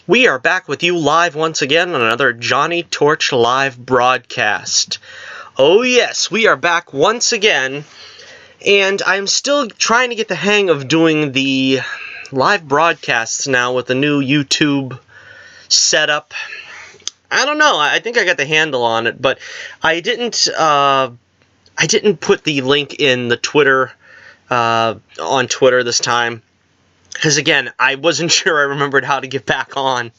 We are back with you live once again on another Johnny Torch live broadcast. Oh yes, we are back once again, and I'm still trying to get the hang of doing the live broadcasts now with the new YouTube setup. I don't know, I think I got the handle on it, but I didn't put the link in the Twitter, on Twitter this time. Because, again, I wasn't sure I remembered how to get back on.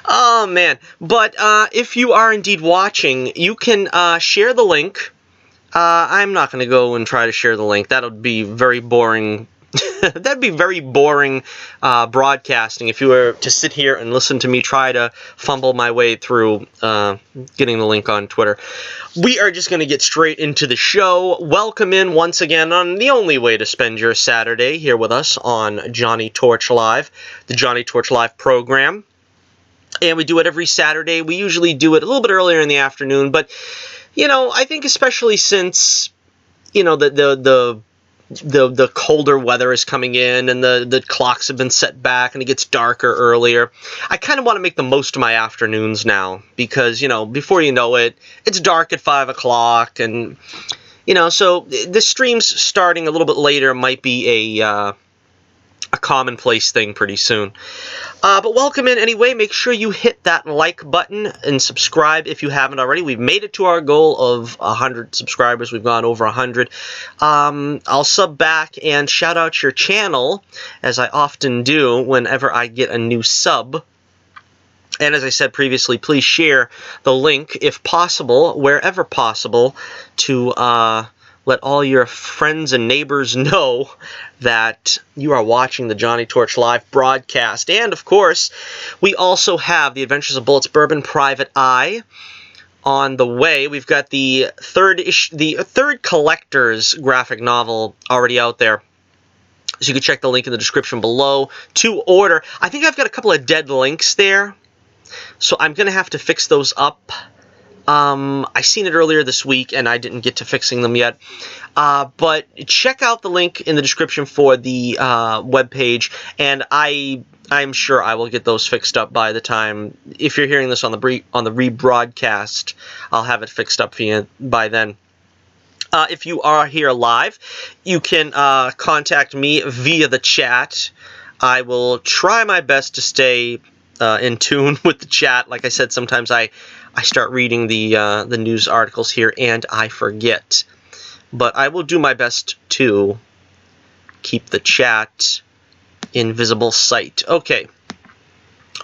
Oh, man. But if you are indeed watching, you can share the link. I'm not going to go and try to share the link. That would be very boring. That'd be very boring broadcasting if you were to sit here and listen to me try to fumble my way through getting the link on Twitter. We are just going to get straight into the show. Welcome in once again on the only way to spend your Saturday here with us on Johnny Torch Live, the Johnny Torch Live program. And we do it every Saturday. We usually do it a little bit earlier in the afternoon, but, you know, I think especially since, you know, the colder weather is coming in and the clocks have been set back and it gets darker earlier, I kind of want to make the most of my afternoons now because, you know, before you know it, it's dark at 5 o'clock and, you know, so the streams starting a little bit later might be a commonplace thing pretty soon. But welcome in anyway. Make sure you hit that like button and subscribe if you haven't already. We've made it to our goal of 100 subscribers. We've gone over 100. I'll sub back and shout out your channel, as I often do whenever I get a new sub. And as I said previously, please share the link, if possible, wherever possible, to let all your friends and neighbors know that you are watching the Johnny Torch Live broadcast. And, of course, we also have The Adventures of Bullets Bourbon Private Eye on the way. We've got the third collector's graphic novel already out there. So you can check the link in the description below to order. I think I've got a couple of dead links there, so I'm going to have to fix those up. I seen it earlier this week, and I didn't get to fixing them yet. But check out the link in the description for the webpage, and I'm sure I will get those fixed up by the time. If you're hearing this on the rebroadcast, I'll have it fixed up for you by then. If you are here live, you can contact me via the chat. I will try my best to stay in tune with the chat. Like I said, sometimes I start reading the news articles here and I forget. But I will do my best to keep the chat in visible sight. Okay.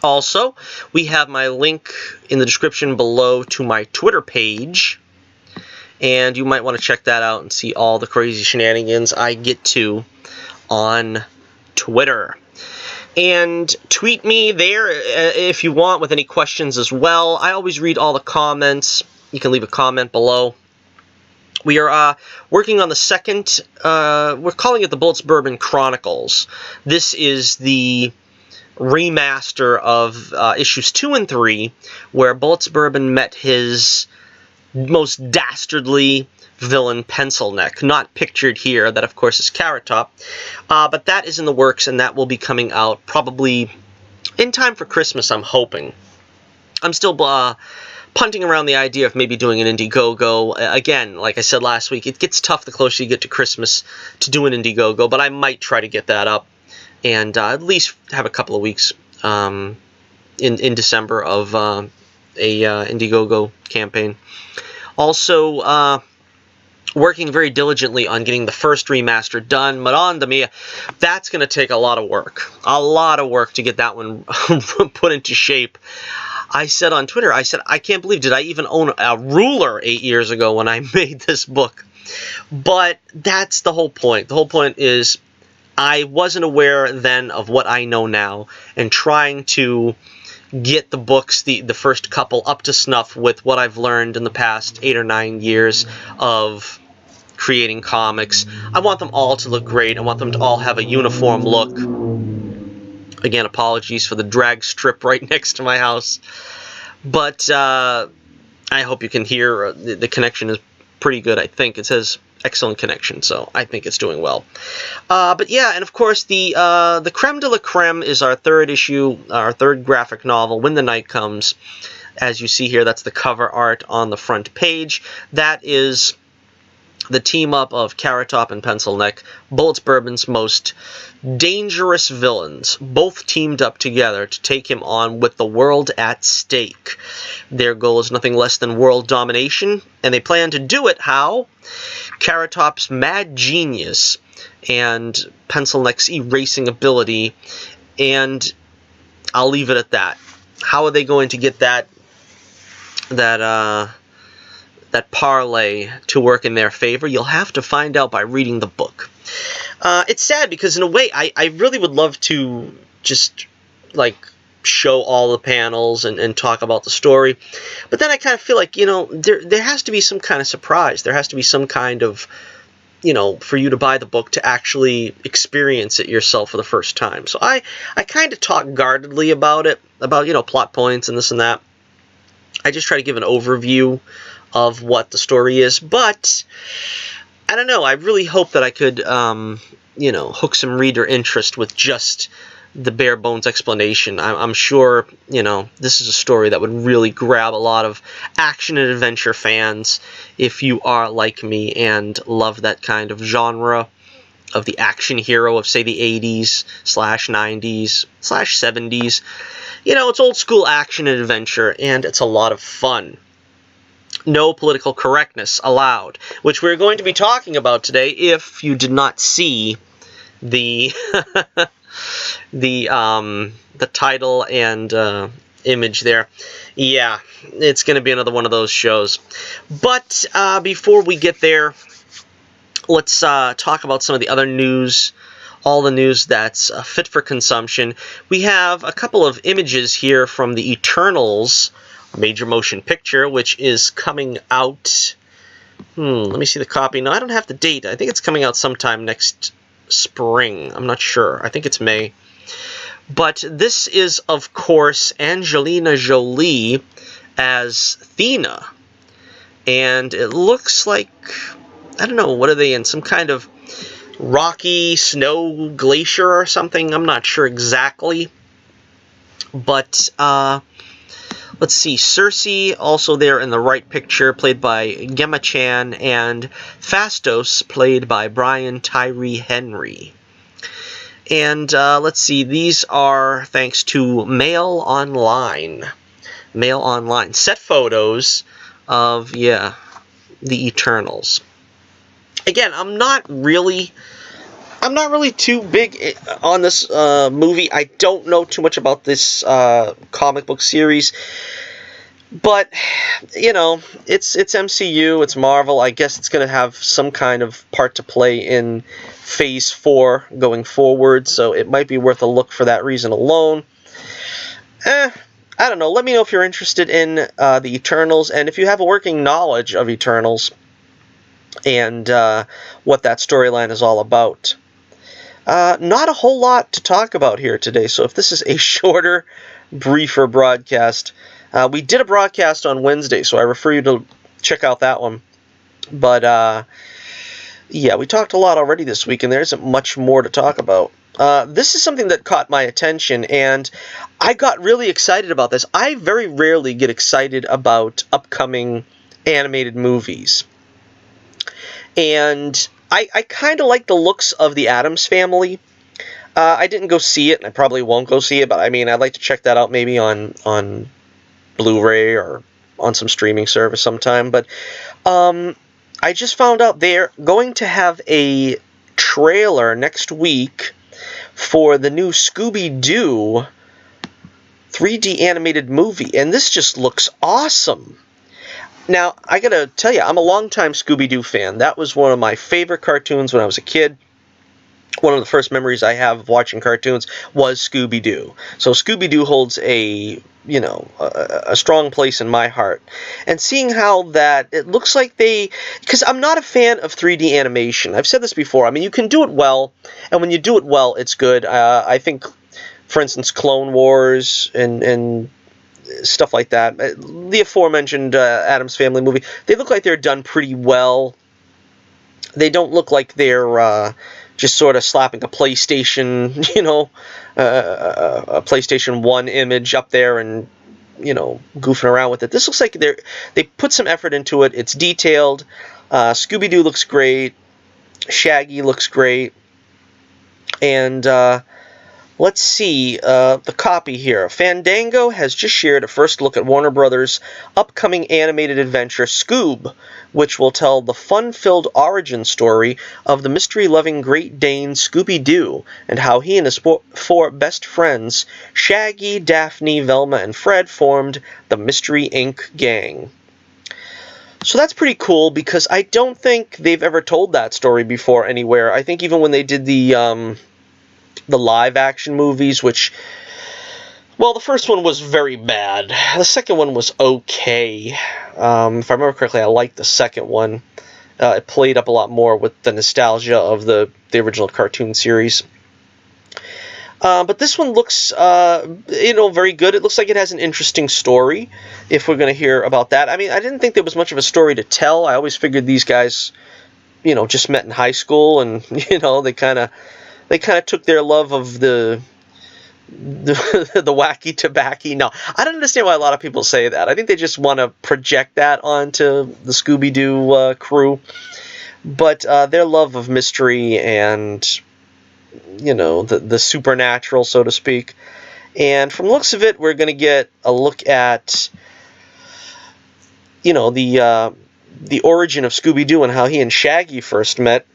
Also, we have my link in the description below to my Twitter page. And you might want to check that out and see all the crazy shenanigans I get to on Twitter. And tweet me there if you want with any questions as well. I always read all the comments. You can leave a comment below. We are working on the second, we're calling it the Bullets Bourbon Chronicles. This is the remaster of issues 2 and 3, where Bullets Bourbon met his most dastardly villain, Pencil Neck. Not pictured here. That, of course, is Carrot Top. But that is in the works, and that will be coming out probably in time for Christmas, I'm hoping. I'm still punting around the idea of maybe doing an Indiegogo. Again, like I said last week, it gets tough the closer you get to Christmas to do an Indiegogo, but I might try to get that up and at least have a couple of weeks in December of a Indiegogo campaign. Also, working very diligently on getting the first remaster done. Madame Mia, that's going to take a lot of work. A lot of work to get that one put into shape. I said on Twitter, I can't believe, did I even own a ruler 8 years ago when I made this book? But that's the whole point. The whole point is I wasn't aware then of what I know now, and trying to get the books, the first couple, up to snuff with what I've learned in the past 8 or 9 years of creating comics. I want them all to look great. I want them to all have a uniform look. Again, apologies for the drag strip right next to my house. But I hope you can hear the connection is pretty good, I think. It says excellent connection, so I think it's doing well. But yeah, and of course the creme de la creme is our third issue, our third graphic novel, When the Night Comes. As you see here, that's the cover art on the front page. That is the team-up of Carrot Top and Pencil Neck, Bullets Bourbon's most dangerous villains, both teamed up together to take him on with the world at stake. Their goal is nothing less than world domination, and they plan to do it how? Carrot Top's mad genius and Pencil Neck's erasing ability, and I'll leave it at that. How are they going to get that parlay to work in their favor? You'll have to find out by reading the book. It's sad because in a way I really would love to just like show all the panels and talk about the story, but then I kind of feel like, you know, there has to be some kind of surprise. There has to be some kind of, you know, for you to buy the book to actually experience it yourself for the first time. So I kind of talk guardedly about it, about, you know, plot points and this and that. I just try to give an overview of what the story is, but I don't know. I really hope that I could, you know, hook some reader interest with just the bare bones explanation. I'm sure, you know, this is a story that would really grab a lot of action and adventure fans if you are like me and love that kind of genre of the action hero of, say, the 80s / 90s / 70s. You know, it's old school action and adventure, and it's a lot of fun. No political correctness allowed, which we're going to be talking about today if you did not see the the title and image there. Yeah, it's going to be another one of those shows. But before we get there, let's talk about some of the other news, all the news that's fit for consumption. We have a couple of images here from the Eternals major motion picture, which is coming out. Let me see the copy. No, I don't have the date. I think it's coming out sometime next spring. I'm not sure. I think it's May. But this is, of course, Angelina Jolie as Thena. And it looks like, I don't know, what are they in? Some kind of rocky snow glacier or something? I'm not sure exactly. But, let's see, Cersei, also there in the right picture, played by Gemma Chan, and Phastos, played by Brian Tyree Henry. And let's see, these are thanks to Mail Online. Mail Online. Set photos of, yeah, the Eternals. Again, I'm not really too big on this movie. I don't know too much about this comic book series. But, you know, it's MCU, it's Marvel. I guess it's going to have some kind of part to play in Phase 4 going forward, so it might be worth a look for that reason alone. I don't know. Let me know if you're interested in the Eternals, and if you have a working knowledge of Eternals and what that storyline is all about. Not a whole lot to talk about here today, so if this is a shorter, briefer broadcast, we did a broadcast on Wednesday, so I refer you to check out that one. But, yeah, we talked a lot already this week, and there isn't much more to talk about. This is something that caught my attention, and I got really excited about this. I very rarely get excited about upcoming animated movies. And I kind of like the looks of the Addams Family. I didn't go see it, and I probably won't go see it, but I mean, I'd like to check that out maybe on Blu-ray or on some streaming service sometime. But I just found out they're going to have a trailer next week for the new Scooby Doo 3D animated movie, and this just looks awesome. Now, I gotta tell you, I'm a longtime Scooby Doo fan. That was one of my favorite cartoons when I was a kid. One of the first memories I have of watching cartoons was Scooby Doo. So Scooby Doo holds a strong place in my heart. And seeing how that, it looks like because I'm not a fan of 3D animation. I've said this before. I mean, you can do it well, and when you do it well, it's good. I think, for instance, Clone Wars and stuff like that, the aforementioned Addams Family movie, they look like they're done pretty well. they don't look like they're just sort of slapping a PlayStation, a PlayStation 1 image up there and, goofing around with it. This looks like they put some effort into it. It's detailed. Scooby Doo looks great. Shaggy looks great. And let's see the copy here. Fandango has just shared a first look at Warner Brothers' upcoming animated adventure, Scoob, which will tell the fun-filled origin story of the mystery-loving Great Dane Scooby Doo and how he and his four best friends, Shaggy, Daphne, Velma, and Fred, formed the Mystery Inc. gang. So that's pretty cool because I don't think they've ever told that story before anywhere. I think even when they did the live-action movies, which, well, the first one was very bad. The second one was okay. If I remember correctly, I liked the second one. It played up a lot more with the nostalgia of the original cartoon series. But this one looks, very good. It looks like it has an interesting story, if we're going to hear about that. I mean, I didn't think there was much of a story to tell. I always figured these guys, just met in high school, and, they kind of took their love of the wacky tobacco. No, I don't understand why a lot of people say that. I think they just want to project that onto the Scooby Doo crew. But their love of mystery and, the supernatural, so to speak. And from the looks of it, we're going to get a look at, the origin of Scooby Doo and how he and Shaggy first met.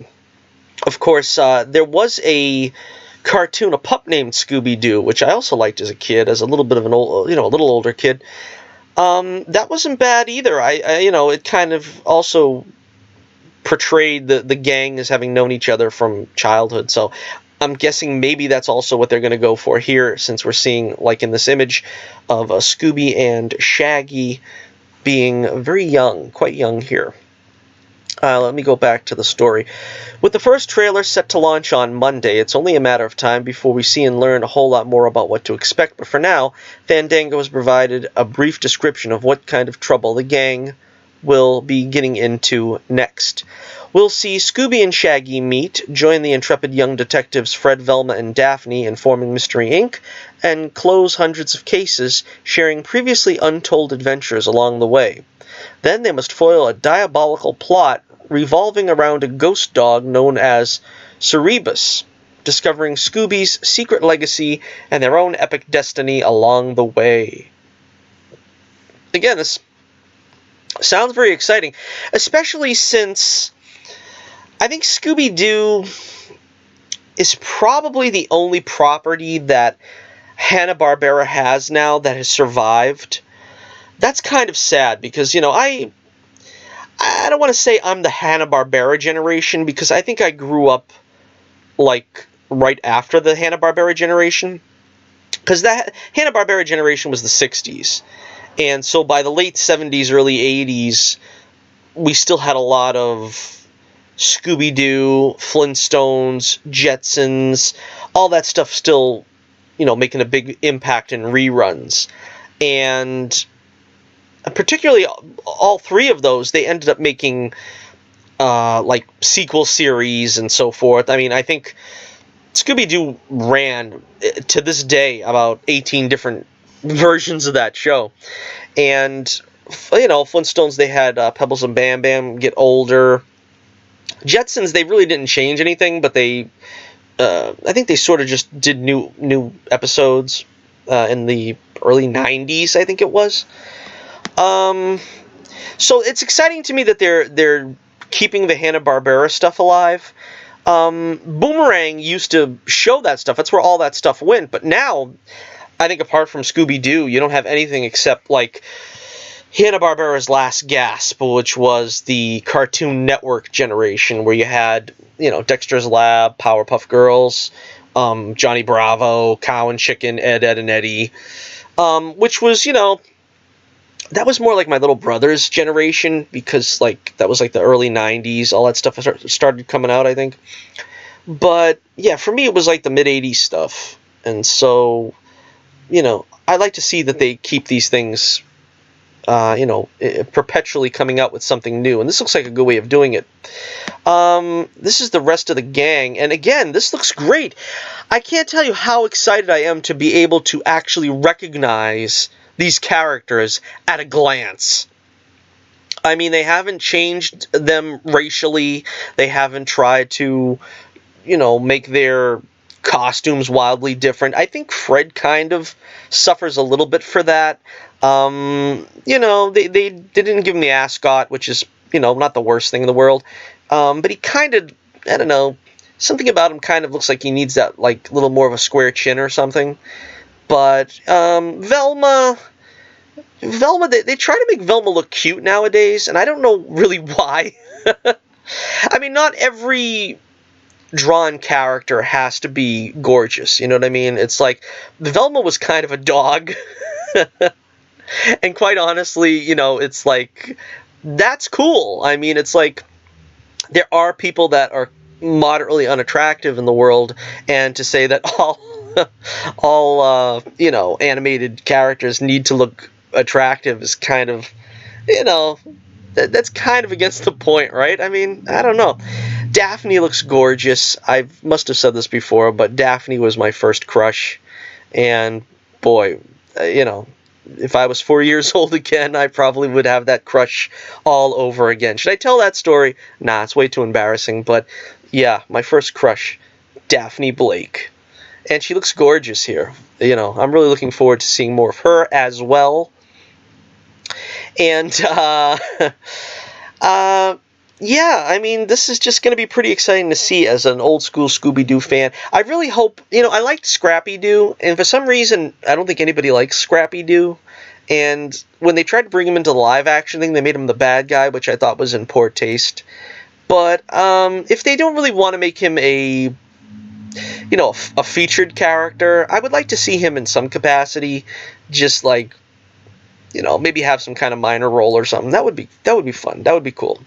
Of course, there was a cartoon, a pup named Scooby Doo, which I also liked as a kid, as a little bit of a little older kid. That wasn't bad either. It kind of also portrayed the gang as having known each other from childhood. So I'm guessing maybe that's also what they're going to go for here, since we're seeing, like in this image, of Scooby and Shaggy being very young, quite young here. Let me go back to the story. With the first trailer set to launch on Monday, it's only a matter of time before we see and learn a whole lot more about what to expect. But for now, Fandango has provided a brief description of what kind of trouble the gang will be getting into next. We'll see Scooby and Shaggy meet, join the intrepid young detectives Fred, Velma, and Daphne in forming Mystery Inc., and close hundreds of cases, sharing previously untold adventures along the way. Then they must foil a diabolical plot revolving around a ghost dog known as Cerebus, discovering Scooby's secret legacy and their own epic destiny along the way. Again, this sounds very exciting, especially since I think Scooby Doo is probably the only property that Hanna-Barbera has now that has survived. That's kind of sad because, I don't want to say I'm the Hanna-Barbera generation, because I think I grew up, like, right after the Hanna-Barbera generation. Because that Hanna-Barbera generation was the 60s. And so by the late 70s, early 80s, we still had a lot of Scooby-Doo, Flintstones, Jetsons, all that stuff still, making a big impact in reruns. And particularly all three of those, they ended up making like sequel series and so forth. I mean, I think Scooby-Doo ran to this day about 18 different versions of that show. And Flintstones, they had Pebbles and Bam Bam get older. Jetsons, they really didn't change anything, but they I think they sort of just did new episodes in the early 90s, I think it was. So it's exciting to me that they're keeping the Hanna-Barbera stuff alive. Boomerang used to show that stuff. That's where all that stuff went. But now, I think apart from Scooby-Doo, you don't have anything except, like, Hanna-Barbera's last gasp, which was the Cartoon Network generation, where you had, Dexter's Lab, Powerpuff Girls, Johnny Bravo, Cow and Chicken, Ed, Ed and Eddie, which was, that was more like my little brother's generation, because, like, that was, like, the early 90s. All that stuff started coming out, I think. But, yeah, for me, it was, like, the mid-80s stuff. And so, I like to see that they keep these things, perpetually coming out with something new. And this looks like a good way of doing it. This is the rest of the gang, and again, this looks great. I can't tell you how excited I am to be able to actually recognize these characters at a glance. I mean, they haven't changed them racially. They haven't tried to, make their costumes wildly different. I think Fred kind of suffers a little bit for that. They didn't give him the ascot, which is, not the worst thing in the world. But he kind of, I don't know, something about him kind of looks like he needs that, like, little more of a square chin or something. But Velma, they try to make Velma look cute nowadays, and I don't know really why. I mean, not every drawn character has to be gorgeous, you know what I mean? It's like, Velma was kind of a dog. And quite honestly, it's like, that's cool. I mean, it's like, there are people that are moderately unattractive in the world, and to say that all animated characters need to look attractive is kind of, that's kind of against the point, right? I mean, I don't know. Daphne looks gorgeous. I must have said this before, but Daphne was my first crush, and boy, if I was 4 years old again, I probably would have that crush all over again. Should I tell that story? Nah, it's way too embarrassing, but yeah, my first crush, Daphne Blake. And she looks gorgeous here. I'm really looking forward to seeing more of her as well. And, yeah, I mean, this is just going to be pretty exciting to see as an old school Scooby Doo fan. I really hope, I liked Scrappy Doo, and for some reason, I don't think anybody likes Scrappy Doo. And when they tried to bring him into the live action thing, they made him the bad guy, which I thought was in poor taste. But if they don't really want to make him a featured character, I would like to see him in some capacity, just like, maybe have some kind of minor role or something. That would be fun. That would be cool.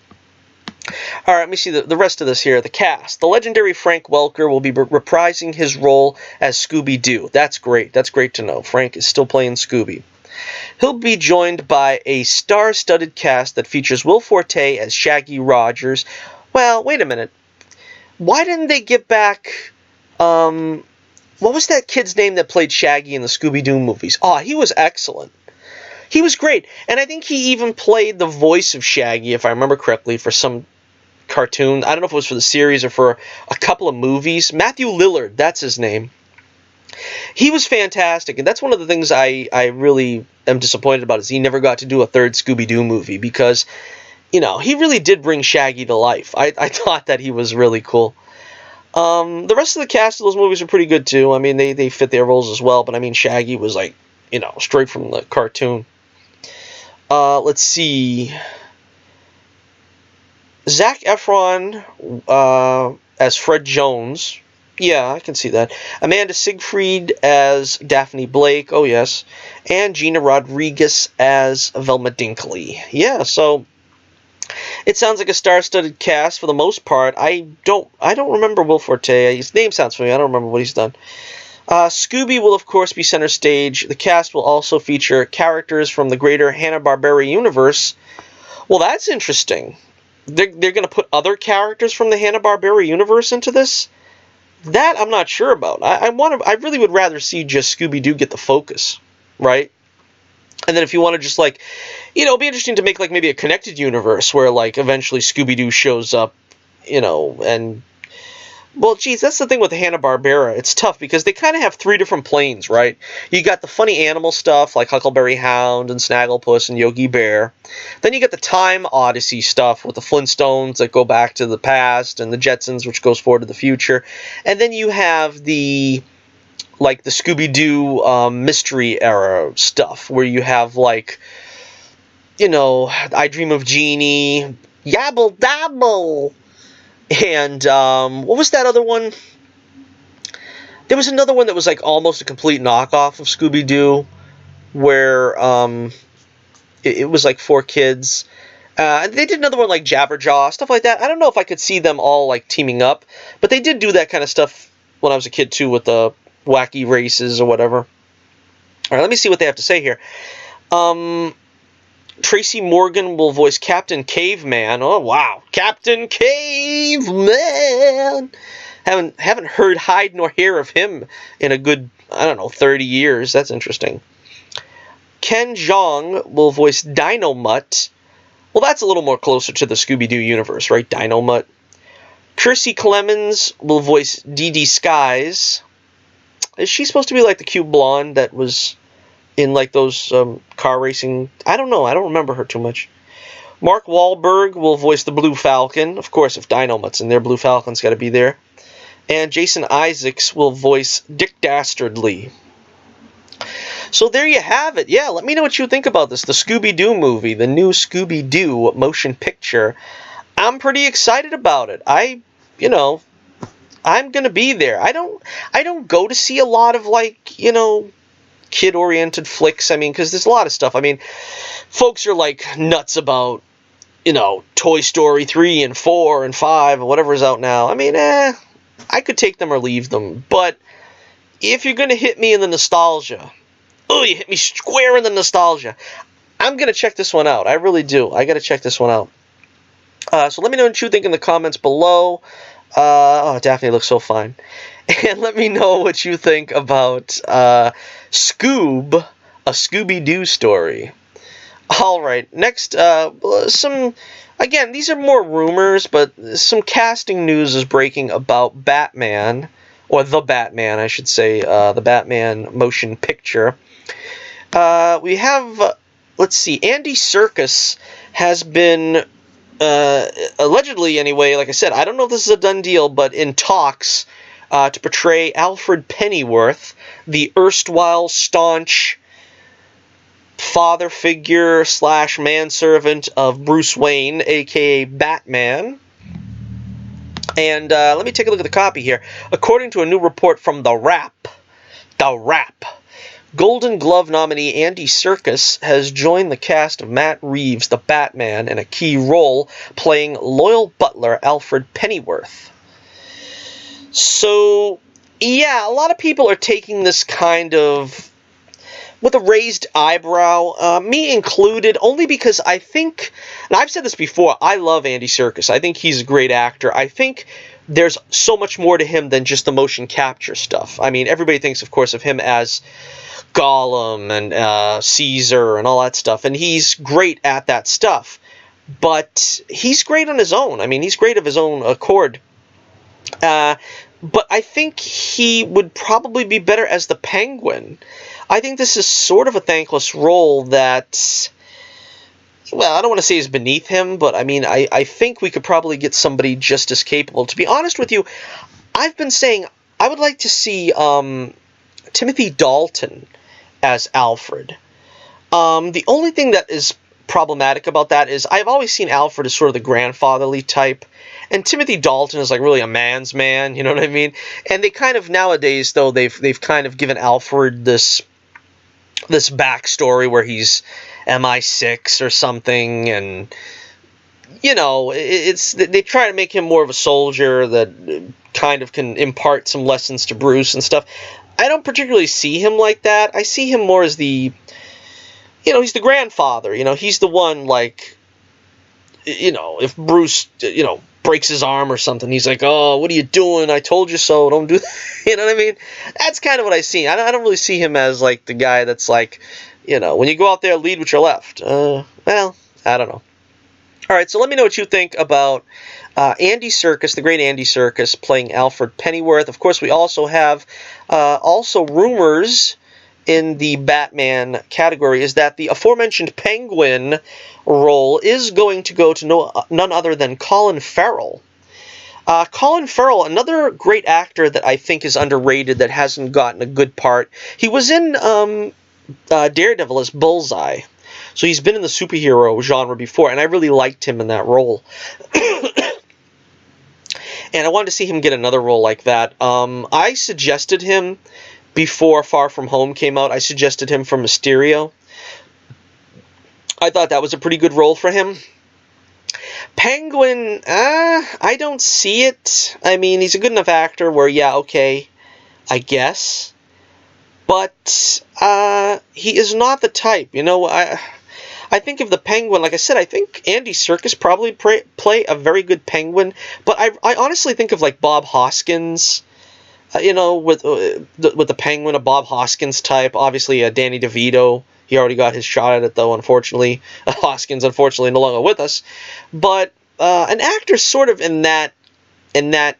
All right, let me see the rest of this here. The cast. The legendary Frank Welker will be reprising his role as Scooby Doo. That's great. That's great to know. Frank is still playing Scooby. He'll be joined by a star-studded cast that features Will Forte as Shaggy Rogers. Well, wait a minute. Why didn't they get back... what was that kid's name that played Shaggy in the Scooby Doo movies? Oh, he was excellent. He was great. And I think he even played the voice of Shaggy, if I remember correctly, for some cartoon. I don't know if it was for the series or for a couple of movies. Matthew Lillard, that's his name. He was fantastic, and that's one of the things I really am disappointed about, is he never got to do a third Scooby-Doo movie, because, he really did bring Shaggy to life. I thought that he was really cool. The rest of the cast of those movies are pretty good, too. I mean, they fit their roles as well, but I mean, Shaggy was like, straight from the cartoon. Let's see. Zac Efron as Fred Jones. Yeah, I can see that. Amanda Siegfried as Daphne Blake. Oh, yes. And Gina Rodriguez as Velma Dinkley. Yeah, so it sounds like a star-studded cast for the most part. I don't remember Will Forte. His name sounds familiar. I don't remember what he's done. Scooby will, of course, be center stage. The cast will also feature characters from the greater Hanna-Barbera universe. Well, that's interesting. They're going to put other characters from the Hanna-Barbera universe into this? That I'm not sure about. I really would rather see just Scooby-Doo get the focus, right? And then if you want to just, like, it'd be interesting to make, like, maybe a connected universe where, like, eventually Scooby-Doo shows up, and... Well, geez, that's the thing with the Hanna-Barbera. It's tough because they kind of have three different planes, right? You got the funny animal stuff like Huckleberry Hound and Snagglepuss and Yogi Bear. Then you got the Time Odyssey stuff with the Flintstones that go back to the past, and the Jetsons, which goes forward to the future. And then you have the Scooby-Doo mystery era stuff where you have, like, I Dream of Jeannie, Yabble Dabble. And, what was that other one? There was another one that was, like, almost a complete knockoff of Scooby-Doo, where, it was, like, for kids. They did another one like Jabberjaw, stuff like that. I don't know if I could see them all, like, teaming up, but they did do that kind of stuff when I was a kid, too, with the wacky races or whatever. Alright, let me see what they have to say here. Tracy Morgan will voice Captain Caveman. Oh, wow. Captain Caveman! Haven't heard hide nor hear of him in a good, I don't know, 30 years. That's interesting. Ken Jeong will voice Dino Mutt. Well, that's a little more closer to the Scooby Doo universe, right? Dino Mutt. Kirstie Clemens will voice Dee Dee Skies. Is she supposed to be like the cute blonde that was in like those car racing? I don't know. I don't remember her too much. Mark Wahlberg will voice the Blue Falcon. Of course, if Dino Mutt's in there, Blue Falcon's got to be there. And Jason Isaacs will voice Dick Dastardly. So there you have it. Yeah, let me know what you think about this. The Scooby Doo movie, the new Scooby Doo motion picture. I'm pretty excited about it. I'm gonna be there. I don't go to see a lot of kid-oriented flicks. I mean, because there's a lot of stuff. I mean, folks are like nuts about, Toy Story 3 and 4 and 5 and whatever's out now. I mean, I could take them or leave them. But if you're gonna hit me in the nostalgia, you hit me square in the nostalgia, I'm gonna check this one out. I really do. I gotta check this one out. So let me know what you think in the comments below. Daphne looks so fine. And let me know what you think about Scoob, a Scooby-Doo story. Alright, next, again, these are more rumors, but some casting news is breaking about Batman, or The Batman, I should say, the Batman motion picture. We have, let's see, Andy Serkis has been, allegedly anyway, like I said, I don't know if this is a done deal, but in talks to portray Alfred Pennyworth, the erstwhile staunch father figure / manservant of Bruce Wayne, aka Batman. And let me take a look at the copy here. According to a new report from The Wrap, Golden Glove nominee Andy Serkis has joined the cast of Matt Reeves' The Batman in a key role, playing loyal butler Alfred Pennyworth. So, yeah, a lot of people are taking this kind of with a raised eyebrow, me included, only because I think, and I've said this before, I love Andy Serkis. I think he's a great actor. I think there's so much more to him than just the motion capture stuff. I mean, everybody thinks, of course, of him as Gollum and Caesar and all that stuff, and he's great at that stuff. But he's great on his own. I mean, he's great of his own accord. But I think he would probably be better as the Penguin. I think this is sort of a thankless role that, well, I don't want to say is beneath him, but I mean, I think we could probably get somebody just as capable. To be honest with you, I've been saying I would like to see Timothy Dalton as Alfred. The only thing that is problematic about that is I've always seen Alfred as sort of the grandfatherly type, and Timothy Dalton is like really a man's man, you know what I mean? And they kind of nowadays, though, they've kind of given Alfred this backstory where he's MI6 or something, and they try to make him more of a soldier that kind of can impart some lessons to Bruce and stuff. I don't particularly see him like that. I see him more as the, he's the grandfather. He's the one, like, if Bruce, breaks his arm or something, he's like, oh, what are you doing? I told you so. Don't do that. You know what I mean? That's kind of what I see. I don't really see him as, like, the guy that's like, when you go out there, lead with your left. Well, I don't know. All right, so let me know what you think about Andy Serkis, the great Andy Serkis, playing Alfred Pennyworth. Of course, we also have rumors in the Batman category is that the aforementioned Penguin role is going to go to none other than Colin Farrell. Colin Farrell, another great actor that I think is underrated that hasn't gotten a good part. He was in Daredevil as Bullseye. So he's been in the superhero genre before, and I really liked him in that role. And I wanted to see him get another role like that. I suggested him before Far From Home came out. I suggested him for Mysterio. I thought that was a pretty good role for him. Penguin, I don't see it. I mean, he's a good enough actor where, yeah, okay, I guess. But he is not the type. I think of the Penguin, like I said, I think Andy Serkis probably play a very good Penguin, but I honestly think of like Bob Hoskins, you know, with the Penguin, a Bob Hoskins type. Obviously, Danny DeVito. He already got his shot at it, though, unfortunately. Hoskins, unfortunately, no longer with us. But an actor sort of in that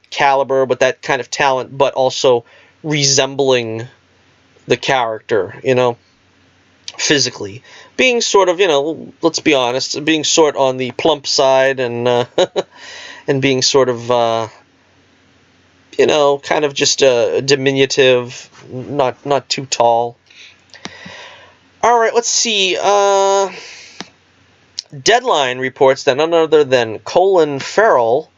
caliber, with that kind of talent, but also resembling the character, you know, physically. Being sort of, you know, let's be honest, being sort on the plump side and and being sort of, you know, kind of just diminutive, not too tall. All right, let's see. Deadline reports that none other than Colin Farrell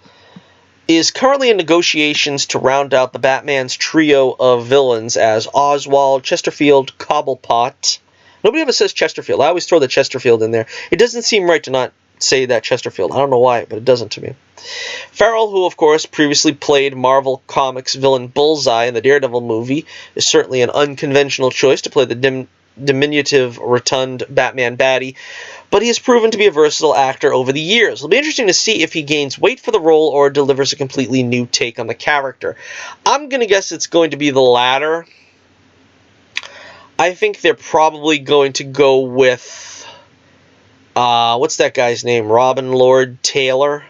is currently in negotiations to round out the Batman's trio of villains as Oswald, Chesterfield, Cobblepot. Nobody ever says Chesterfield. I always throw the Chesterfield in there. It doesn't seem right to not say that Chesterfield. I don't know why, but it doesn't to me. Farrell, who of course previously played Marvel Comics villain Bullseye in the Daredevil movie, is certainly an unconventional choice to play the diminutive, rotund Batman baddie, but he has proven to be a versatile actor over the years. It'll be interesting to see if he gains weight for the role or delivers a completely new take on the character. I'm going to guess it's going to be the latter. I think they're probably going to go with, what's that guy's name? Robin Lord Taylor.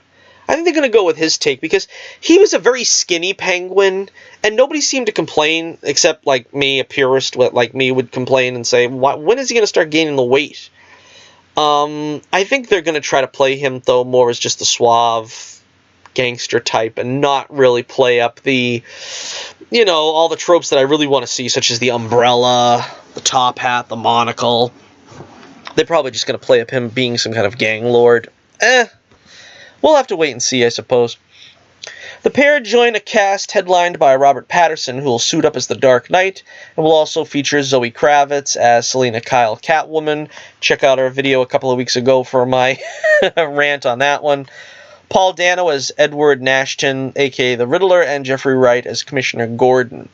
I think they're going to go with his take because he was a very skinny Penguin, and nobody seemed to complain except like me, a purist like me, would complain and say, when is he going to start gaining the weight? I think they're going to try to play him, though, more as just the suave gangster type and not really play up the, you know, all the tropes that I really want to see, such as the umbrella, the top hat, the monocle. They're probably just going to play up him being some kind of gang lord. We'll have to wait and see, I suppose. The pair join a cast headlined by Robert Pattinson, who will suit up as the Dark Knight, and will also feature Zoe Kravitz as Selina Kyle Catwoman. Check out our video a couple of weeks ago for my rant on that one. Paul Dano as Edward Nashton, a.k.a. the Riddler, and Jeffrey Wright as Commissioner Gordon.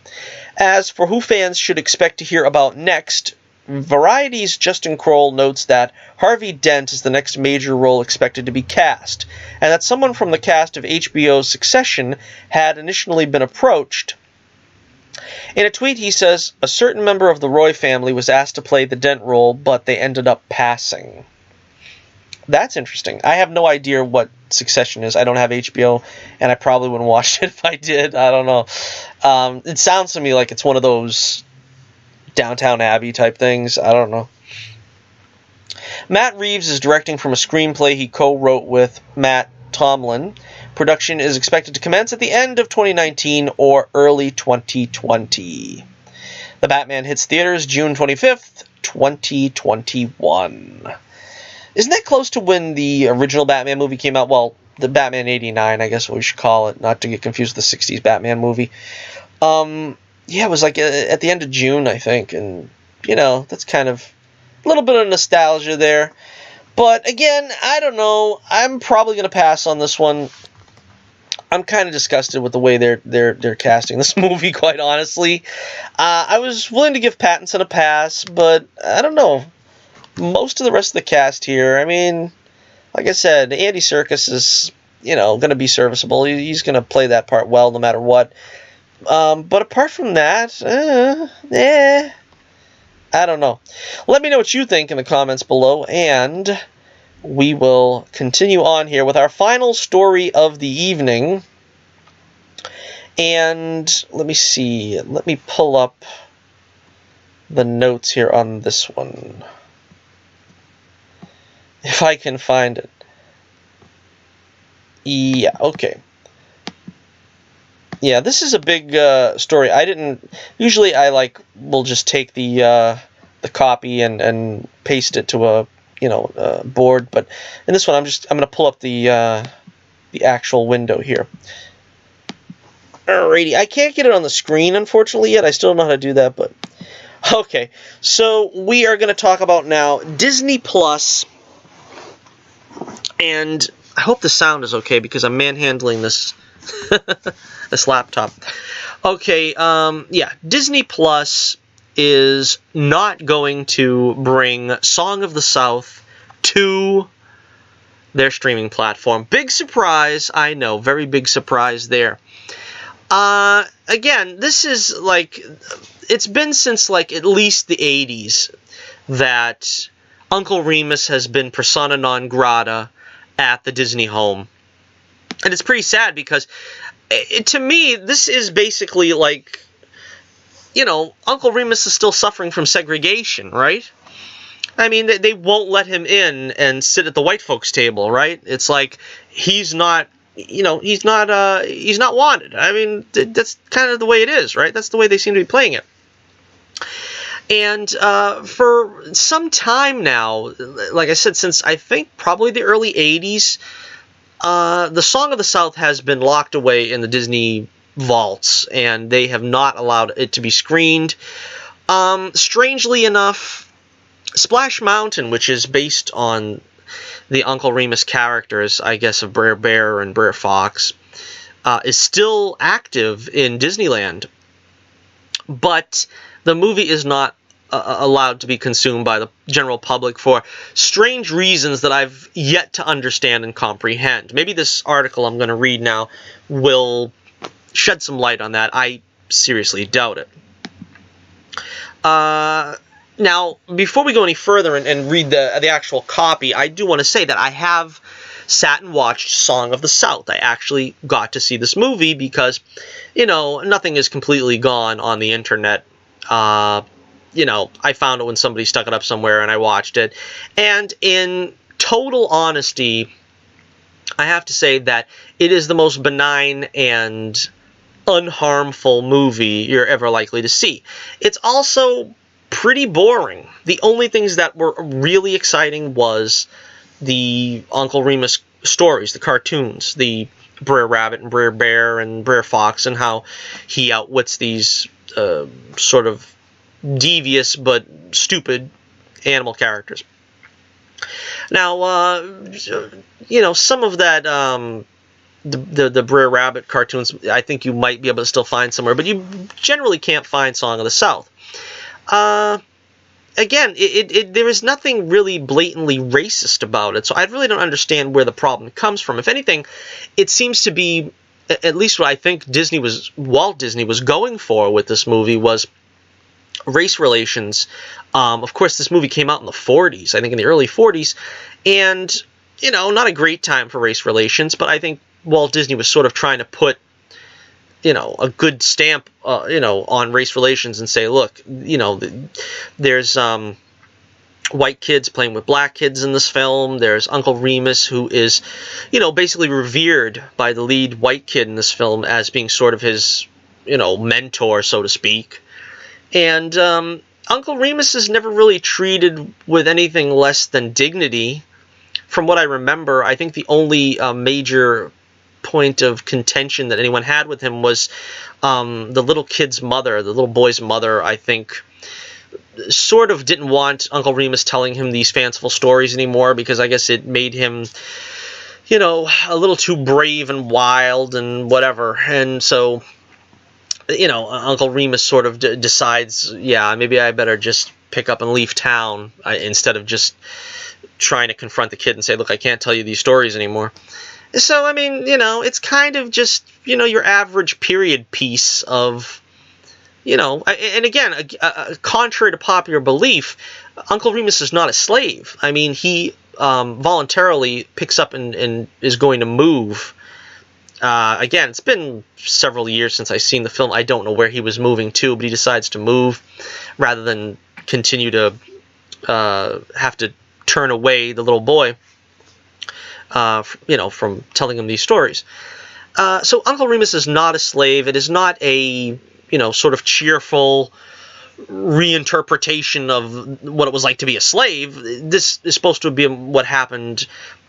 As for who fans should expect to hear about next, Variety's Justin Kroll notes that Harvey Dent is the next major role expected to be cast, and that someone from the cast of HBO's Succession had initially been approached. In a tweet, he says, a certain member of the Roy family was asked to play the Dent role, but they ended up passing. That's interesting. I have no idea what Succession is. I don't have HBO, and I probably wouldn't watch it if I did. I don't know. It sounds to me like it's one of those Downtown Abbey type things. I don't know. Matt Reeves is directing from a screenplay he co-wrote with Matt Tomlin. Production is expected to commence at the end of 2019 or early 2020. The Batman hits theaters June 25th, 2021. Isn't that close to when the original Batman movie came out? Well, the Batman 89, I guess what we should call it, not to get confused with the 60s Batman movie. Yeah, it was like at the end of June, I think, and, you know, that's kind of a little bit of nostalgia there. But, again, I don't know. I'm probably going to pass on this one. I'm kind of disgusted with the way they're casting this movie, quite honestly. I was willing to give Pattinson a pass, but I don't know. Most of the rest of the cast here, I mean, like I said, Andy Serkis is, you know, going to be serviceable. He's going to play that part well no matter what. But apart from that, I don't know. Let me know what you think in the comments below, and we will continue on here with our final story of the evening. And let me see. Let me pull up the notes here on this one, if I can find it. Yeah, okay. Yeah, this is a big story. Usually I will just take the copy and paste it to a board, but in this one I'm going to pull up the actual window here. Alrighty, I can't get it on the screen unfortunately yet. I still don't know how to do that, but okay. So we are going to talk about now Disney Plus, and I hope the sound is okay because I'm manhandling this this laptop. Okay, yeah, Disney Plus is not going to bring Song of the South to their streaming platform. Big surprise, I know, very big surprise there. Again, this is like, it's been since like at least the 80s that Uncle Remus has been persona non grata at the Disney home. And it's pretty sad because, to me, this is basically like, Uncle Remus is still suffering from segregation, right? I mean, they won't let him in and sit at the white folks' table, right? It's like he's not, he's not wanted. I mean, that's kind of the way it is, right? That's the way they seem to be playing it. And for some time now, like I said, since I think probably the early 80s, the Song of the South has been locked away in the Disney vaults, and they have not allowed it to be screened. Strangely enough, Splash Mountain, which is based on the Uncle Remus characters, I guess, of Brer Bear and Brer Fox, is still active in Disneyland. But the movie is not allowed to be consumed by the general public for strange reasons that I've yet to understand and comprehend. Maybe this article I'm going to read now will shed some light on that. I seriously doubt it. Now, before we go any further and read the actual copy, I do want to say that I have sat and watched Song of the South. I actually got to see this movie because, nothing is completely gone on the internet. I found it when somebody stuck it up somewhere and I watched it. And in total honesty, I have to say that it is the most benign and unharmful movie you're ever likely to see. It's also pretty boring. The only things that were really exciting was the Uncle Remus stories, the cartoons, the Brer Rabbit and Brer Bear and Brer Fox, and how he outwits these sort of devious but stupid animal characters. Now, some of that, the Brer Rabbit cartoons, I think you might be able to still find somewhere, but you generally can't find Song of the South. Again, there is nothing really blatantly racist about it, so I really don't understand where the problem comes from. If anything, it seems to be, at least what I think Walt Disney was going for with this movie was race relations. Of course, this movie came out in the 40s, I think in the early 40s, and, not a great time for race relations, but I think Walt Disney was sort of trying to put a good stamp, on race relations and say, look, there's white kids playing with black kids in this film. There's Uncle Remus, who is, basically revered by the lead white kid in this film as being sort of his, mentor, so to speak. And Uncle Remus is never really treated with anything less than dignity. From what I remember, I think the only major point of contention that anyone had with him was the little kid's mother, the little boy's mother, I think, sort of didn't want Uncle Remus telling him these fanciful stories anymore because I guess it made him, a little too brave and wild and whatever. And so, Uncle Remus sort of decides, yeah, maybe I better just pick up and leave town instead of just trying to confront the kid and say, look, I can't tell you these stories anymore. So, I mean, it's kind of just, your average period piece of, and again, contrary to popular belief, Uncle Remus is not a slave. I mean, he voluntarily picks up and is going to move. Again, it's been several years since I've seen the film. I don't know where he was moving to, but he decides to move rather than continue to have to turn away the little boy. From telling him these stories. So Uncle Remus is not a slave. It is not a, sort of cheerful reinterpretation of what it was like to be a slave. This is supposed to be what happened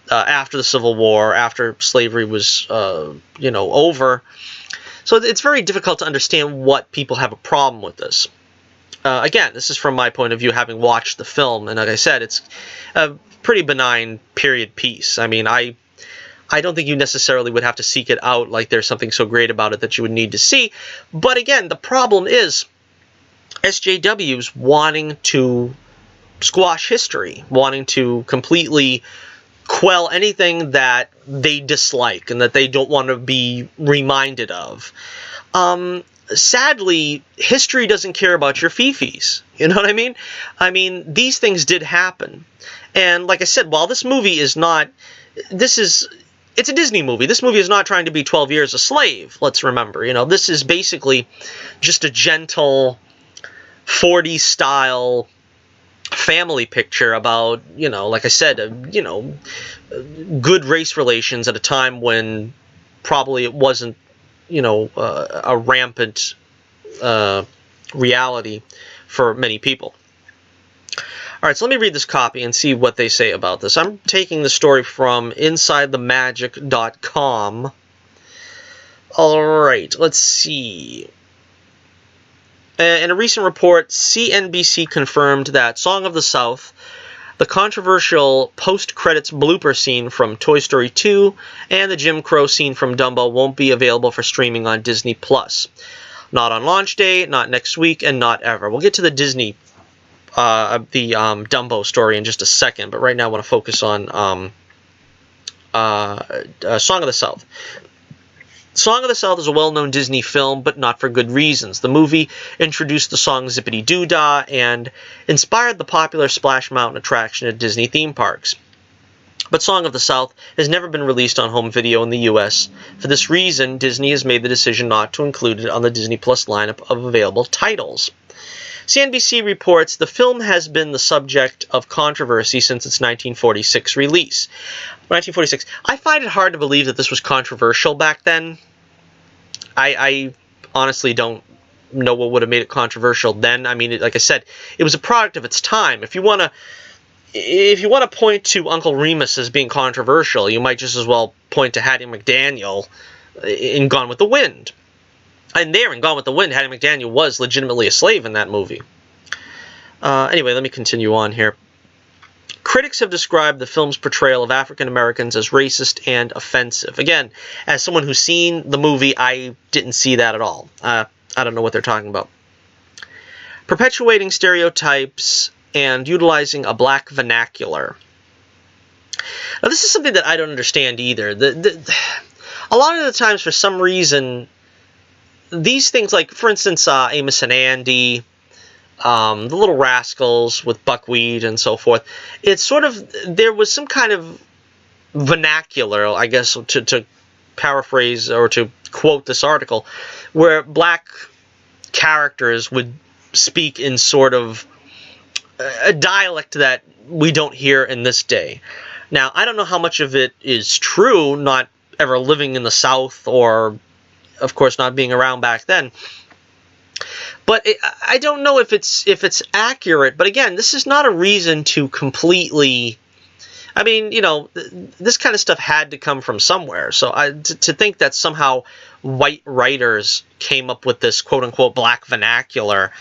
after the Civil War, after slavery was, over. So it's very difficult to understand what people have a problem with this. Again, this is from my point of view, having watched the film, and like I said, it's a pretty benign period piece. I mean, I don't think you necessarily would have to seek it out like there's something so great about it that you would need to see. But again, the problem is SJWs wanting to squash history, wanting to completely quell anything that they dislike and that they don't want to be reminded of. Sadly, history doesn't care about your fifis. You know what I mean? I mean, these things did happen. And like I said, while this movie is not... It's a Disney movie. This movie is not trying to be 12 Years a Slave, let's remember. You know, this is basically just a gentle 40s style family picture about, you know, like I said, you know, good race relations at a time when probably it wasn't, you know, a rampant reality for many people. All right, so let me read this copy and see what they say about this. I'm taking the story from InsideTheMagic.com. All right, let's see. In a recent report, CNBC confirmed that Song of the South, the controversial post-credits blooper scene from Toy Story 2, and the Jim Crow scene from Dumbo won't be available for streaming on Disney+. Not on launch day, not next week, and not ever. We'll get to the Disney, Dumbo story in just a second, but right now I want to focus on Song of the South. Song of the South is a well-known Disney film, but not for good reasons. The movie introduced the song Zippity Doo Dah and inspired the popular Splash Mountain attraction at Disney theme parks. But Song of the South has never been released on home video in the U.S. For this reason, Disney has made the decision not to include it on the Disney Plus lineup of available titles. CNBC reports the film has been the subject of controversy since its 1946 release. 1946. I find it hard to believe that this was controversial back then. I honestly don't know what would have made it controversial then. I mean, like I said, it was a product of its time. If you want to point to Uncle Remus as being controversial, you might just as well point to Hattie McDaniel in Gone with the Wind. And there in Gone with the Wind, Hattie McDaniel was legitimately a slave in that movie. Anyway, let me continue on here. Critics have described the film's portrayal of African Americans as racist and offensive. Again, as someone who's seen the movie, I didn't see that at all. I don't know what they're talking about. Perpetuating stereotypes and utilizing a black vernacular. Now, this is something that I don't understand either. A lot of the times, for some reason, these things, like, for instance, Amos and Andy, the Little Rascals with Buckwheat and so forth, it's sort of, there was some kind of vernacular, I guess, to paraphrase or to quote this article, where black characters would speak in sort of a dialect that we don't hear in this day. Now, I don't know how much of it is true, not ever living in the South or, of course, not being around back then. But I don't know if it's accurate. But again, this is not a reason to completely... I mean, you know, this kind of stuff had to come from somewhere. So to think that somehow white writers came up with this quote-unquote black vernacular,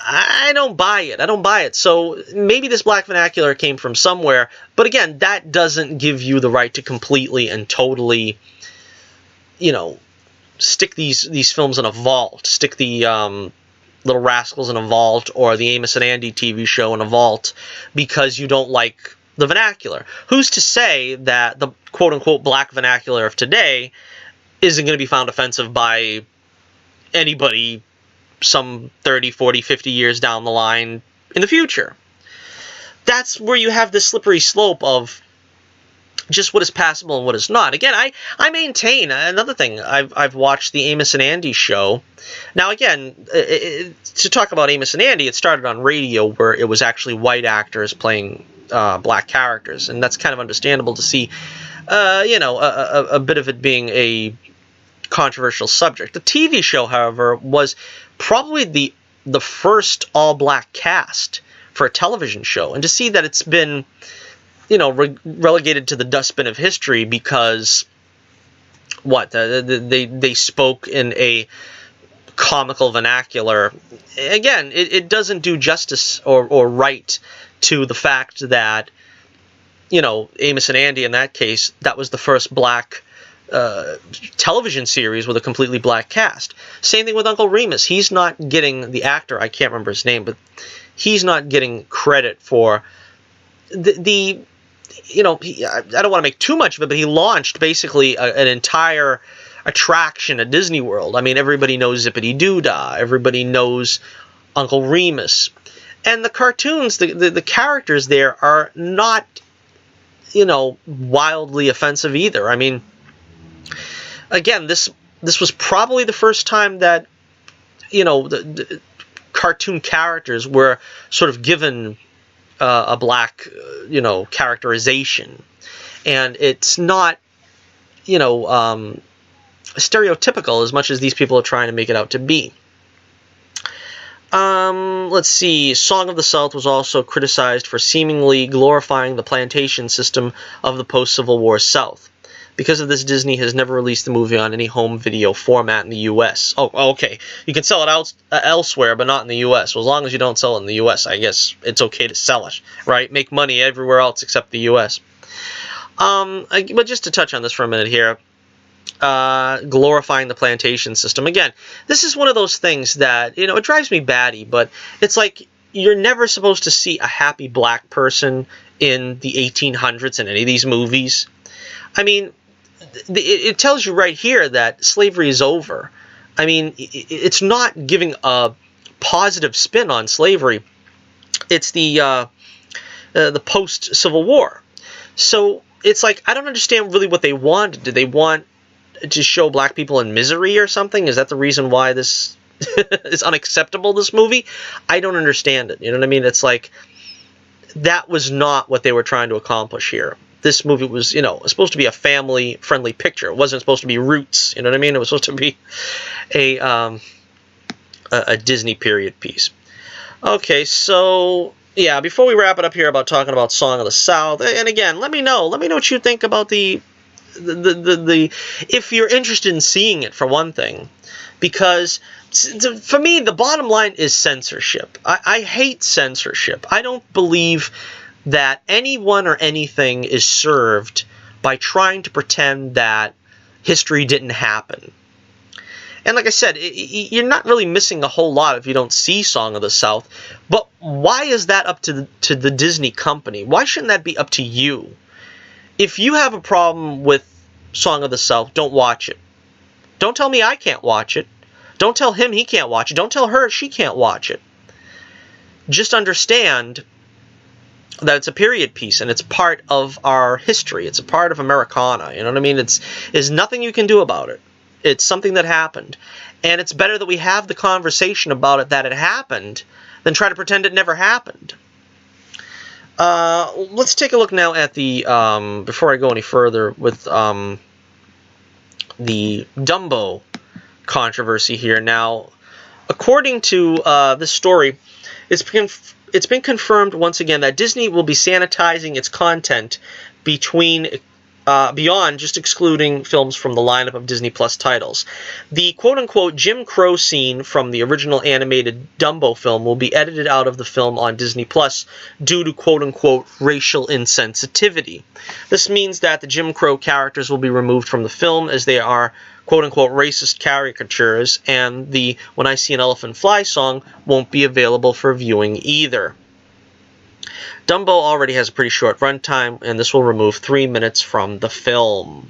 I don't buy it. I don't buy it. So maybe this black vernacular came from somewhere. But again, that doesn't give you the right to completely and totally, you know, stick these films in a vault, stick the Little Rascals in a vault, or the Amos and Andy TV show in a vault because you don't like the vernacular. Who's to say that the quote-unquote black vernacular of today isn't going to be found offensive by anybody some 30, 40, 50 years down the line in the future? That's where you have this slippery slope of just what is passable and what is not. Again, I maintain another thing. I've watched the Amos and Andy show. Now, again, to talk about Amos and Andy, it started on radio where it was actually white actors playing black characters, and that's kind of understandable to see, you know, a bit of it being a controversial subject. The TV show, however, was probably the first all-black cast for a television show, and to see that it's been, you know, relegated to the dustbin of history because what they spoke in a comical vernacular. Again, it doesn't do justice or right to the fact that, you know, Amos and Andy, in that case, that was the first black television series with a completely black cast. Same thing with Uncle Remus. He's not getting, the actor, I can't remember his name, but he's not getting credit for the you know, I don't want to make too much of it, but he launched basically an entire attraction at Disney World. I mean, everybody knows Zippity Doo-Dah. Everybody knows Uncle Remus. And the cartoons, the characters there are not, you know, wildly offensive either. I mean, again, this was probably the first time that, you know, the cartoon characters were sort of given a black, you know, characterization. And it's not, you know, stereotypical as much as these people are trying to make it out to be. Let's see. Song of the South was also criticized for seemingly glorifying the plantation system of the post-Civil War South. Because of this, Disney has never released the movie on any home video format in the U.S. Oh, okay. You can sell it elsewhere, but not in the U.S. Well, as long as you don't sell it in the U.S., I guess it's okay to sell it, right? Make money everywhere else except the U.S. But just to touch on this for a minute here, glorifying the plantation system. Again, this is one of those things that, you know, it drives me batty, but it's like you're never supposed to see a happy black person in the 1800s in any of these movies. I mean, it tells you right here that slavery is over. I mean, it's not giving a positive spin on slavery. It's the post-Civil War. So it's like, I don't understand really what they wanted. Did they want to show black people in misery or something? Is that the reason why this is unacceptable, this movie? I don't understand it. You know what I mean? It's like, that was not what they were trying to accomplish here. This movie was, you know, supposed to be a family-friendly picture. It wasn't supposed to be Roots. You know what I mean? It was supposed to be a Disney period piece. Okay, so yeah, before we wrap it up here about talking about Song of the South, and again, let me know what you think about the if you're interested in seeing it, for one thing, because for me the bottom line is censorship. I hate censorship. I don't believe that anyone or anything is served by trying to pretend that history didn't happen. And like I said, you're not really missing a whole lot if you don't see Song of the South. But why is that up to the Disney company? Why shouldn't that be up to you? If you have a problem with Song of the South, don't watch it. Don't tell me I can't watch it. Don't tell him he can't watch it. Don't tell her she can't watch it. Just understand that it's a period piece, and it's part of our history. It's a part of Americana. You know what I mean? There's nothing you can do about it. It's something that happened. And it's better that we have the conversation about it, that it happened, than try to pretend it never happened. Let's take a look now at the, before I go any further, with the Dumbo controversy here. Now, according to this story, it's been confirmed once again that Disney will be sanitizing its content beyond just excluding films from the lineup of Disney Plus titles. The quote-unquote Jim Crow scene from the original animated Dumbo film will be edited out of the film on Disney Plus due to quote-unquote racial insensitivity. This means that the Jim Crow characters will be removed from the film, as they are quote-unquote racist caricatures, and the When I See an Elephant Fly song won't be available for viewing either. Dumbo already has a pretty short runtime, and this will remove 3 minutes from the film.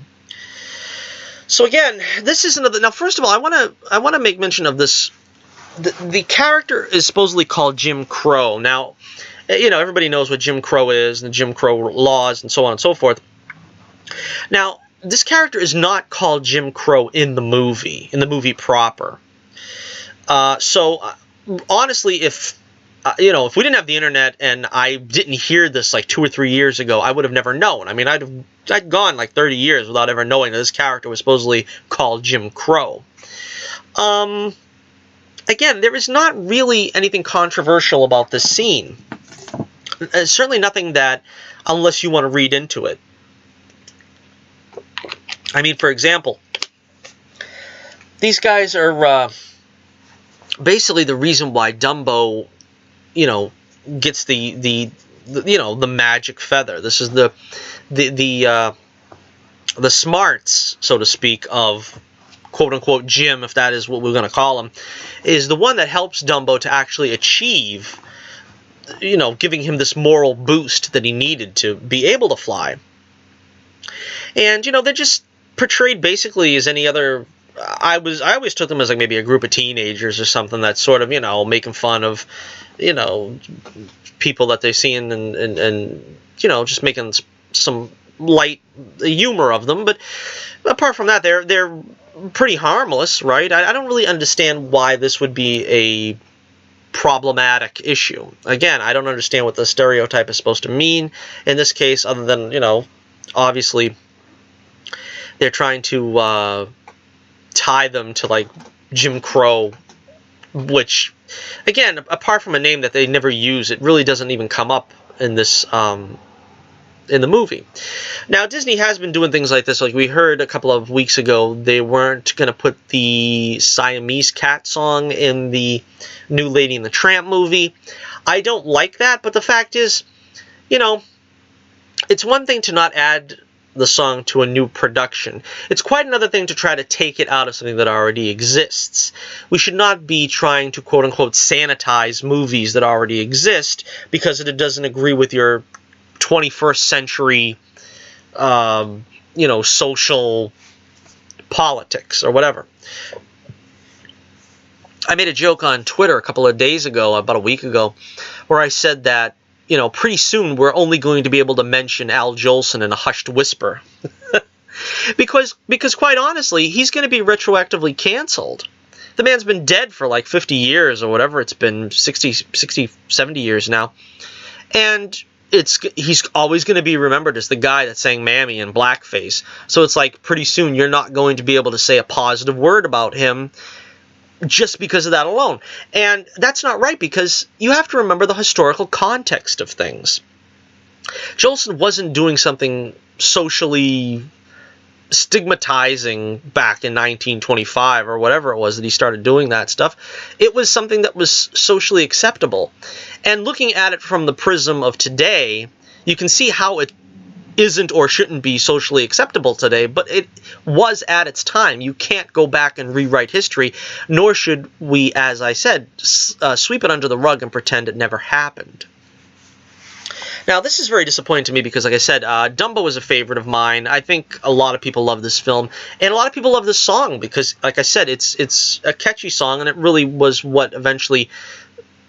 So again, this is another. Now, first of all, I want to make mention of this. The character is supposedly called Jim Crow. Now, you know, everybody knows what Jim Crow is, and the Jim Crow laws, and so on and so forth. Now, this character is not called Jim Crow in the movie proper. So honestly, if you know, if we didn't have the internet and I didn't hear this like 2 or 3 years ago, I would have never known. I mean, I'd gone like 30 years without ever knowing that this character was supposedly called Jim Crow. Again, there is not really anything controversial about this scene. Certainly nothing that, unless you want to read into it. I mean, for example, these guys are basically the reason why Dumbo, you know, gets the magic feather. This is the the smarts, so to speak, of quote-unquote Jim, if that is what we're going to call him, is the one that helps Dumbo to actually achieve, giving him this moral boost that he needed to be able to fly. And, they're just portrayed basically as any other... I always took them as like maybe a group of teenagers or something that's sort of, making fun of, people that they're seeing and just making some light humor of them. But apart from that, they're pretty harmless, right? I don't really understand why this would be a problematic issue. Again, I don't understand what the stereotype is supposed to mean in this case, other than, obviously they're trying to tie them to, like, Jim Crow, which, again, apart from a name that they never use, it really doesn't even come up in this, in the movie. Now, Disney has been doing things like this. Like we heard a couple of weeks ago, they weren't going to put the Siamese cat song in the new Lady and the Tramp movie. I don't like that, but the fact is, it's one thing to not add the song to a new production. It's quite another thing to try to take it out of something that already exists. We should not be trying to quote-unquote sanitize movies that already exist because it doesn't agree with your 21st century, social politics or whatever. I made a joke on Twitter a couple of days ago, about a week ago, where I said that, pretty soon we're only going to be able to mention Al Jolson in a hushed whisper. because quite honestly, he's going to be retroactively canceled. The man's been dead for like 50 years or whatever it's been, 60, 70 years now. And he's always going to be remembered as the guy that sang Mammy in blackface. So it's like pretty soon you're not going to be able to say a positive word about him just because of that alone. And that's not right, because you have to remember the historical context of things. Jolson wasn't doing something socially stigmatizing back in 1925 or whatever it was that he started doing that stuff. It was something that was socially acceptable. And looking at it from the prism of today, you can see how it isn't or shouldn't be socially acceptable today, but it was at its time. You can't go back and rewrite history, nor should we, as I said, sweep it under the rug and pretend it never happened. Now, this is very disappointing to me because, like I said, Dumbo is a favorite of mine. I think a lot of people love this film, and a lot of people love this song because, like I said, it's a catchy song, and it really was what eventually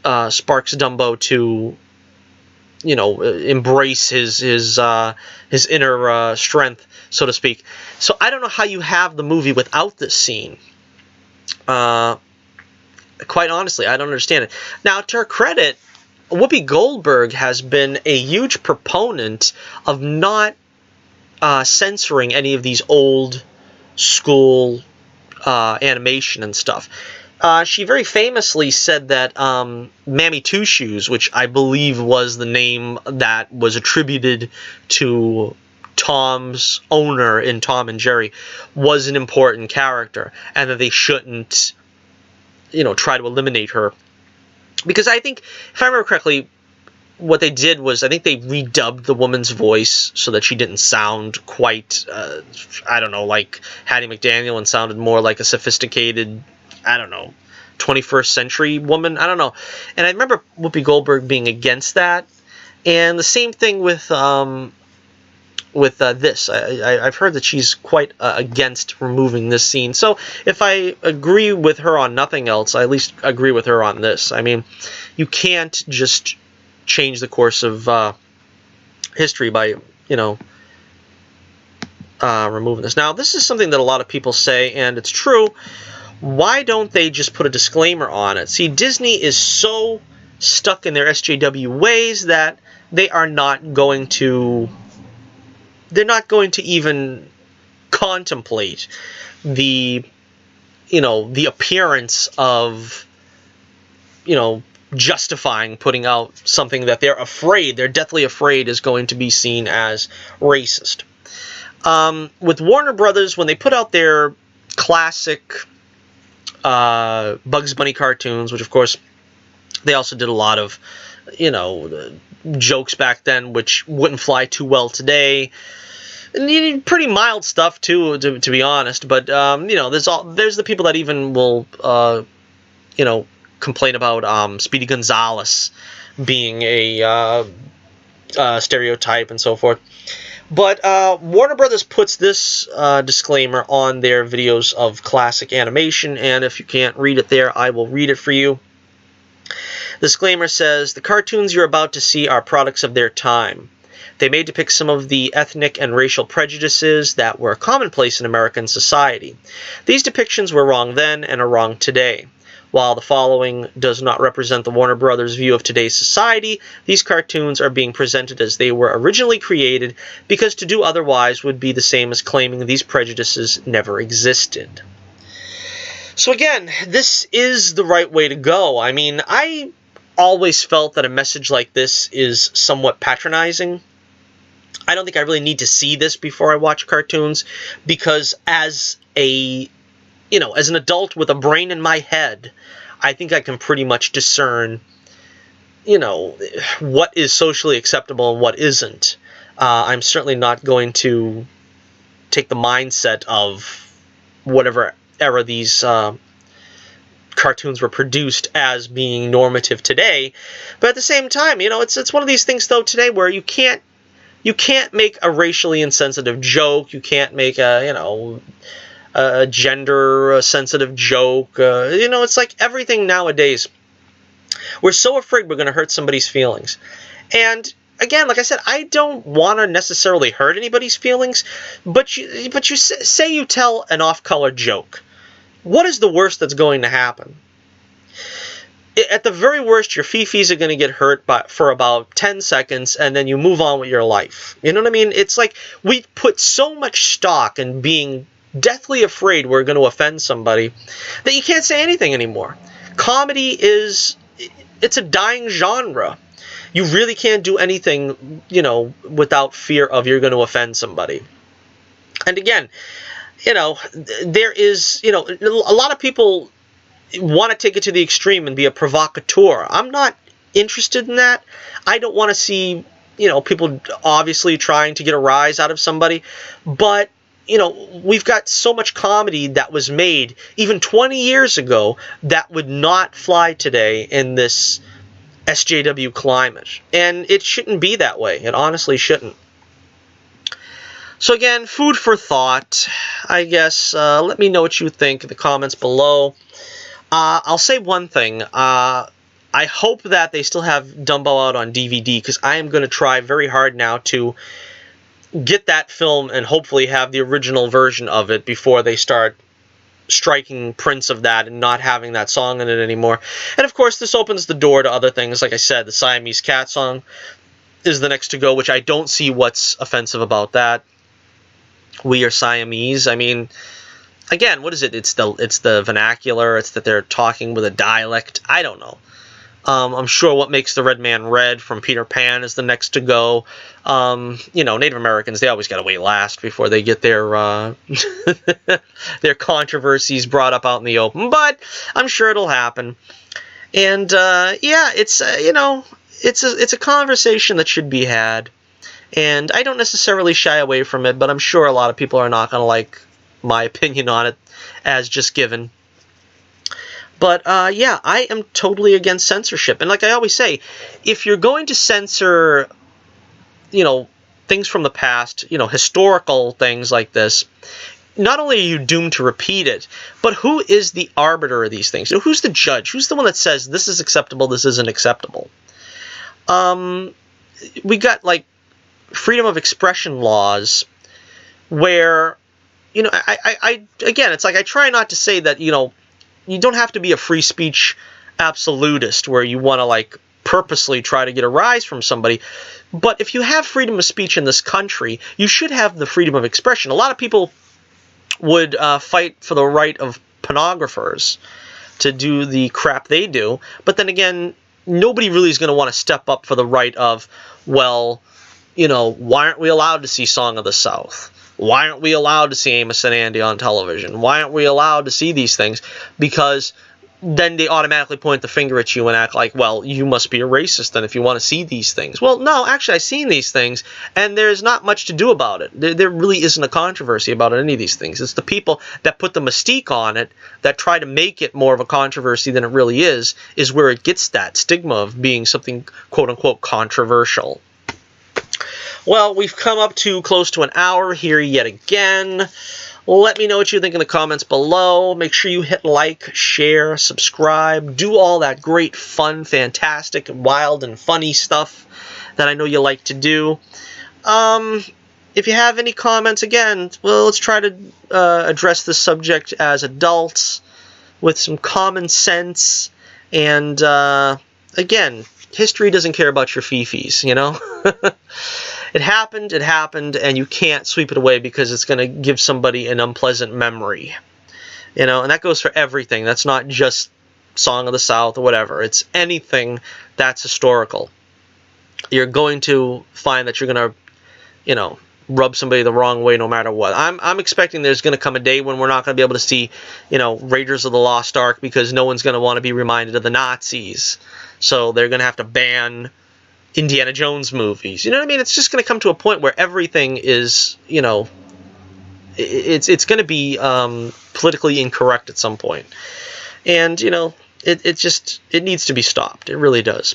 sparks Dumbo to, embrace his inner strength, so to speak. So I don't know how you have the movie without this scene. Quite honestly, I don't understand it. Now, to her credit, Whoopi Goldberg has been a huge proponent of not censoring any of these old school animation and stuff. She very famously said that Mammy Two Shoes, which I believe was the name that was attributed to Tom's owner in Tom and Jerry, was an important character, and that they shouldn't, try to eliminate her. Because I think, if I remember correctly, what they did was, I think they redubbed the woman's voice so that she didn't sound quite, like Hattie McDaniel, and sounded more like a sophisticated, 21st century woman. I don't know. And I remember Whoopi Goldberg being against that. And the same thing with this. I've heard that she's quite against removing this scene. So if I agree with her on nothing else, I at least agree with her on this. I mean, you can't just change the course of history by, removing this. Now, this is something that a lot of people say, and it's true. Why don't they just put a disclaimer on it? See, Disney is so stuck in their SJW ways that they are not going to... They're not going to even contemplate the, the appearance of, justifying putting out something that they're deathly afraid is going to be seen as racist. With Warner Brothers, when they put out their classic Bugs Bunny cartoons, which of course they also did a lot of, jokes back then, which wouldn't fly too well today. pretty mild stuff too, to be honest. But you know, there's the people that even will you know, complain about Speedy Gonzales being a stereotype and so forth. But Warner Brothers puts this disclaimer on their videos of classic animation, and if you can't read it there, I will read it for you. The disclaimer says, the cartoons you're about to see are products of their time. They may depict some of the ethnic and racial prejudices that were commonplace in American society. These depictions were wrong then and are wrong today. While the following does not represent the Warner Brothers view of today's society, these cartoons are being presented as they were originally created, because to do otherwise would be the same as claiming these prejudices never existed. So again, this is the right way to go. I mean, I always felt that a message like this is somewhat patronizing. I don't think I really need to see this before I watch cartoons, because as an adult with a brain in my head, I think I can pretty much discern, you know, what is socially acceptable and what isn't. I'm certainly not going to take the mindset of whatever era these cartoons were produced as being normative today. But at the same time, you know, it's one of these things, though, today where you can't make a racially insensitive joke. You can't make a gender-sensitive joke. You know, it's like everything nowadays. We're so afraid we're going to hurt somebody's feelings. And again, like I said, I don't want to necessarily hurt anybody's feelings, but you say you tell an off-color joke. What is the worst that's going to happen? At the very worst, your fifis are going to get hurt for about 10 seconds, and then you move on with your life. You know what I mean? It's like we put so much stock in being deathly afraid we're going to offend somebody that you can't say anything anymore. Comedy it's a dying genre. You really can't do anything, you know, without fear of you're going to offend somebody. And again, you know, there is, you know, a lot of people want to take it to the extreme and be a provocateur. I'm not interested in that. I don't want to see, you know, people obviously trying to get a rise out of somebody, but you know, we've got so much comedy that was made even 20 years ago that would not fly today in this SJW climate. And it shouldn't be that way. It honestly shouldn't. So again, food for thought, I guess. Let me know what you think in the comments below. I'll say one thing. I hope that they still have Dumbo out on DVD, because I am going to try very hard now to get that film and hopefully have the original version of it before they start striking prints of that and not having that song in it anymore. And of course, this opens the door to other things. Like I said, the Siamese Cat song is the next to go, which I don't see what's offensive about that. We are Siamese. I mean, again, what is it? It's the vernacular. It's that they're talking with a dialect. I don't know. I'm sure What Makes the Red Man Red from Peter Pan is the next to go. You know, Native Americans, they always got to wait last before they get their their controversies brought up out in the open. But I'm sure it'll happen. And yeah, it's you know, it's a conversation that should be had. And I don't necessarily shy away from it, but I'm sure a lot of people are not going to like my opinion on it as just given. But, yeah, I am totally against censorship. And like I always say, if you're going to censor, you know, things from the past, you know, historical things like this, not only are you doomed to repeat it, but who is the arbiter of these things? You know, who's the judge? Who's the one that says this is acceptable, this isn't acceptable? We got, like, freedom of expression laws where, you know, again, it's like I try not to say that, you know, you don't have to be a free speech absolutist where you want to, like, purposely try to get a rise from somebody. But if you have freedom of speech in this country, you should have the freedom of expression. A lot of people would fight for the right of pornographers to do the crap they do. But then again, nobody really is going to want to step up for the right of, well, you know, why aren't we allowed to see Song of the South? Why aren't we allowed to see Amos and Andy on television? Why aren't we allowed to see these things? Because then they automatically point the finger at you and act like, well, you must be a racist then if you want to see these things. Well, no, actually, I've seen these things, and there's not much to do about it. There really isn't a controversy about any of these things. It's the people that put the mystique on it, that try to make it more of a controversy than it really is where it gets that stigma of being something quote-unquote controversial. Well, we've come up to close to an hour here yet again. Let me know what you think in the comments below. Make sure you hit like, share, subscribe, do all that great, fun, fantastic, wild, and funny stuff that I know you like to do. If you have any comments, again, well, let's try to address this subject as adults with some common sense. And, again, history doesn't care about your fifis, you know? It happened, and you can't sweep it away because it's going to give somebody an unpleasant memory. You know, and that goes for everything. That's not just Song of the South or whatever. It's anything that's historical. You're going to find that you're going to, you know, rub somebody the wrong way no matter what. I'm expecting there's going to come a day when we're not going to be able to see, you know, Raiders of the Lost Ark because no one's going to want to be reminded of the Nazis. So they're going to have to ban Indiana Jones movies. You know what I mean? It's just going to come to a point where everything is, you know, it's going to be politically incorrect at some point. And, you know, it needs to be stopped. It really does.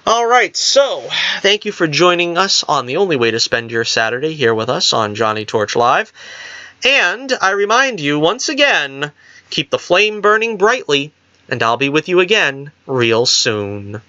All right, so thank you for joining us on the only way to spend your Saturday here with us on Johnnie Torch Live. And I remind you once again, keep the flame burning brightly, and I'll be with you again real soon.